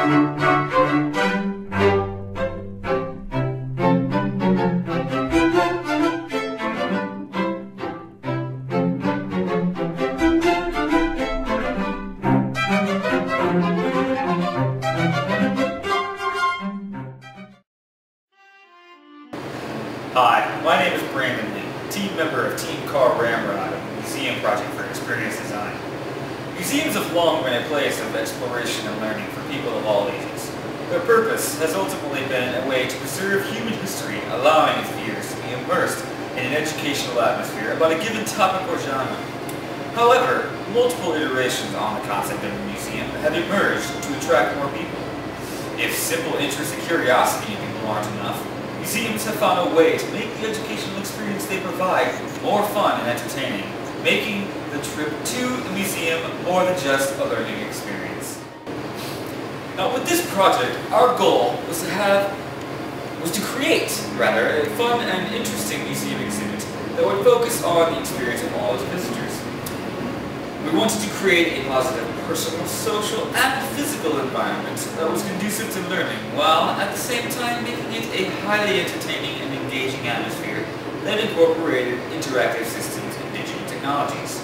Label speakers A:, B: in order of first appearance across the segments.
A: Hi, my name is Brandon Lee, team member of Team Car Ramrod of the Museum Project for Experience Design. Museums have long been a place of exploration and learning for people of all ages. Their purpose has ultimately been a way to preserve human history, allowing its viewers to be immersed in an educational atmosphere about a given topic or genre. However, multiple iterations on the concept of a museum have emerged to attract more people. If simple interest and curiosity in people aren't enough, museums have found a way to make the educational experience they provide more fun and entertaining, making the trip to the museum more than just a learning experience. Now, with this project, our goal was to create a fun and interesting museum exhibit that would focus on the experience of all its visitors. We wanted to create a positive personal, social, and physical environment that was conducive to learning, while at the same time making it a highly entertaining and engaging atmosphere that incorporated interactive systems and digital technologies.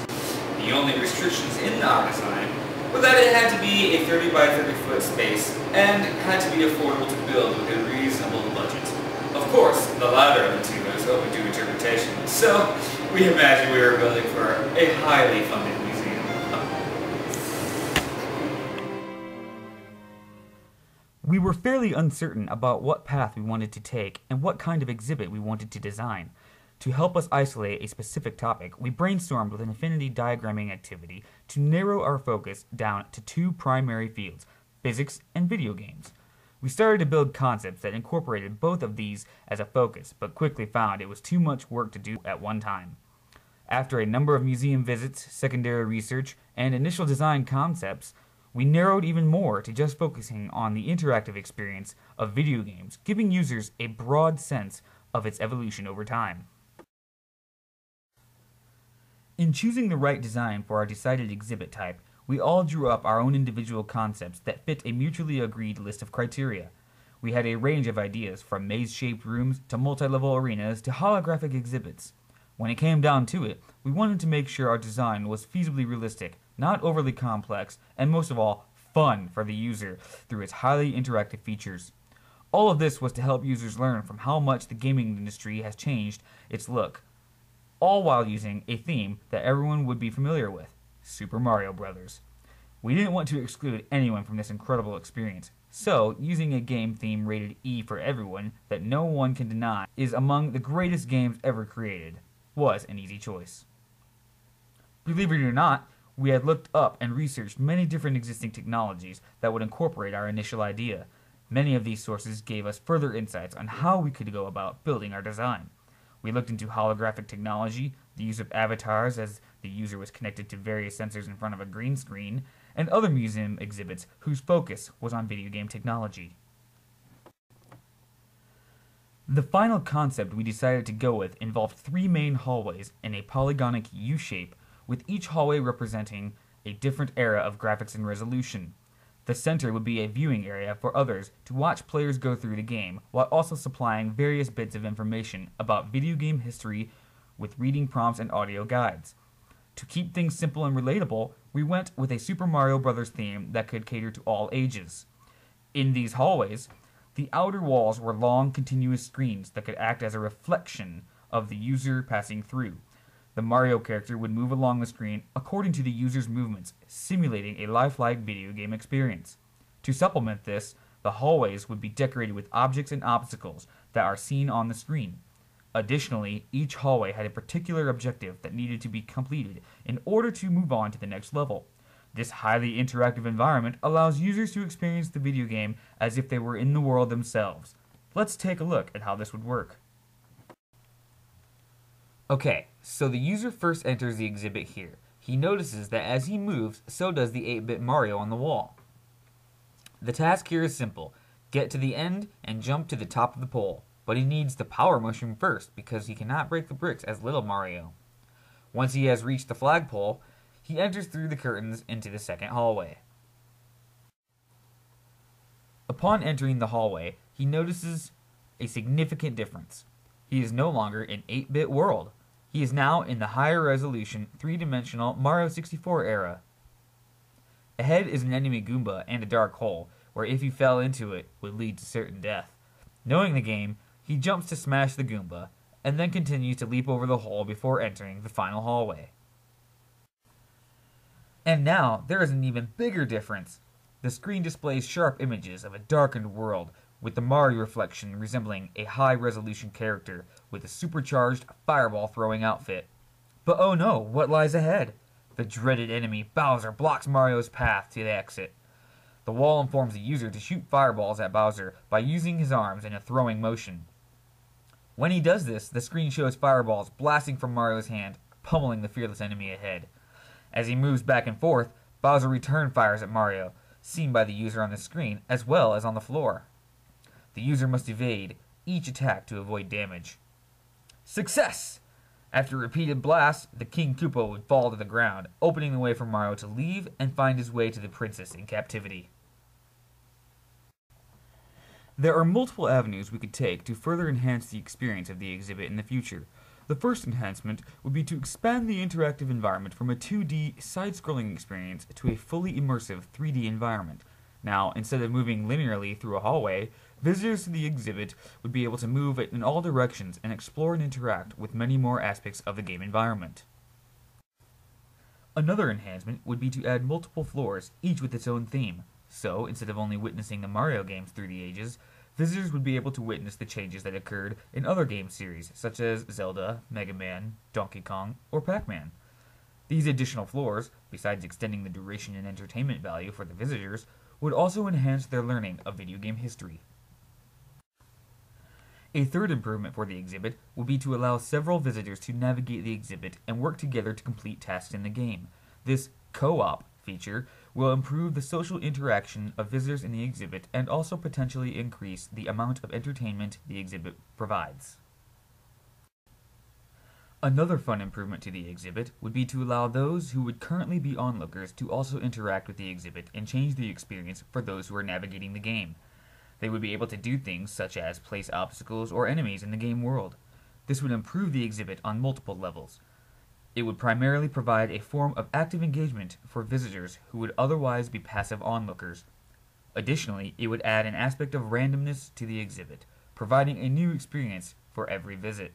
A: The only restrictions in our design were that it had to be a 30 by 30 foot space and had to be affordable to build with a reasonable budget. Of course, the latter of the two is open to interpretation, so we imagined we were building for a highly funded museum.
B: We were fairly uncertain about what path we wanted to take and what kind of exhibit we wanted to design. To help us isolate a specific topic, we brainstormed with an affinity diagramming activity to narrow our focus down to two primary fields, physics and video games. We started to build concepts that incorporated both of these as a focus, but quickly found it was too much work to do at one time. After a number of museum visits, secondary research, and initial design concepts, we narrowed even more to just focusing on the interactive experience of video games, giving users a broad sense of its evolution over time. In choosing the right design for our decided exhibit type, we all drew up our own individual concepts that fit a mutually agreed list of criteria. We had a range of ideas, from maze-shaped rooms to multi-level arenas to holographic exhibits. When it came down to it, we wanted to make sure our design was feasibly realistic, not overly complex, and most of all, fun for the user through its highly interactive features. All of this was to help users learn from how much the gaming industry has changed its look, all while using a theme that everyone would be familiar with, Super Mario Bros. We didn't want to exclude anyone from this incredible experience, so using a game theme rated E for everyone that no one can deny is among the greatest games ever created was an easy choice. Believe it or not, we had looked up and researched many different existing technologies that would incorporate our initial idea. Many of these sources gave us further insights on how we could go about building our design. We looked into holographic technology, the use of avatars as the user was connected to various sensors in front of a green screen, and other museum exhibits whose focus was on video game technology. The final concept we decided to go with involved three main hallways in a polygonic U-shape, with each hallway representing a different era of graphics and resolution. The center would be a viewing area for others to watch players go through the game, while also supplying various bits of information about video game history with reading prompts and audio guides. To keep things simple and relatable, we went with a Super Mario Bros. Theme that could cater to all ages. In these hallways, the outer walls were long, continuous screens that could act as a reflection of the user passing through. The Mario character would move along the screen according to the user's movements, simulating a lifelike video game experience. To supplement this, the hallways would be decorated with objects and obstacles that are seen on the screen. Additionally, each hallway had a particular objective that needed to be completed in order to move on to the next level. This highly interactive environment allows users to experience the video game as if they were in the world themselves. Let's take a look at how this would work. Okay, so the user first enters the exhibit here. He notices that as he moves, so does the 8-bit Mario on the wall. The task here is simple. Get to the end and jump to the top of the pole. But he needs the power mushroom first because he cannot break the bricks as little Mario. Once he has reached the flagpole, he enters through the curtains into the second hallway. Upon entering the hallway, he notices a significant difference. He is no longer in 8-bit world. He is now in the higher resolution, three-dimensional Mario 64 era. Ahead is an enemy Goomba and a dark hole, where if you fell into it, would lead to certain death. Knowing the game, he jumps to smash the Goomba, and then continues to leap over the hole before entering the final hallway. And now, there is an even bigger difference. The screen displays sharp images of a darkened world, with the Mario reflection resembling a high-resolution character with a supercharged fireball-throwing outfit. But oh no, what lies ahead? The dreaded enemy Bowser blocks Mario's path to the exit. The wall informs the user to shoot fireballs at Bowser by using his arms in a throwing motion. When he does this, the screen shows fireballs blasting from Mario's hand, pummeling the fearless enemy ahead. As he moves back and forth, Bowser return fires at Mario, seen by the user on the screen as well as on the floor. The user must evade each attack to avoid damage. Success! After repeated blasts, the King Koopa would fall to the ground, opening the way for Mario to leave and find his way to the princess in captivity. There are multiple avenues we could take to further enhance the experience of the exhibit in the future. The first enhancement would be to expand the interactive environment from a 2D side-scrolling experience to a fully immersive 3D environment. Now, instead of moving linearly through a hallway, visitors to the exhibit would be able to move in all directions and explore and interact with many more aspects of the game environment. Another enhancement would be to add multiple floors, each with its own theme. So, instead of only witnessing the Mario games through the ages, visitors would be able to witness the changes that occurred in other game series, such as Zelda, Mega Man, Donkey Kong, or Pac-Man. These additional floors, besides extending the duration and entertainment value for the visitors, would also enhance their learning of video game history. A third improvement for the exhibit would be to allow several visitors to navigate the exhibit and work together to complete tasks in the game. This co-op feature will improve the social interaction of visitors in the exhibit and also potentially increase the amount of entertainment the exhibit provides. Another fun improvement to the exhibit would be to allow those who would currently be onlookers to also interact with the exhibit and change the experience for those who are navigating the game. They would be able to do things such as place obstacles or enemies in the game world. This would improve the exhibit on multiple levels. It would primarily provide a form of active engagement for visitors who would otherwise be passive onlookers. Additionally, it would add an aspect of randomness to the exhibit, providing a new experience for every visit.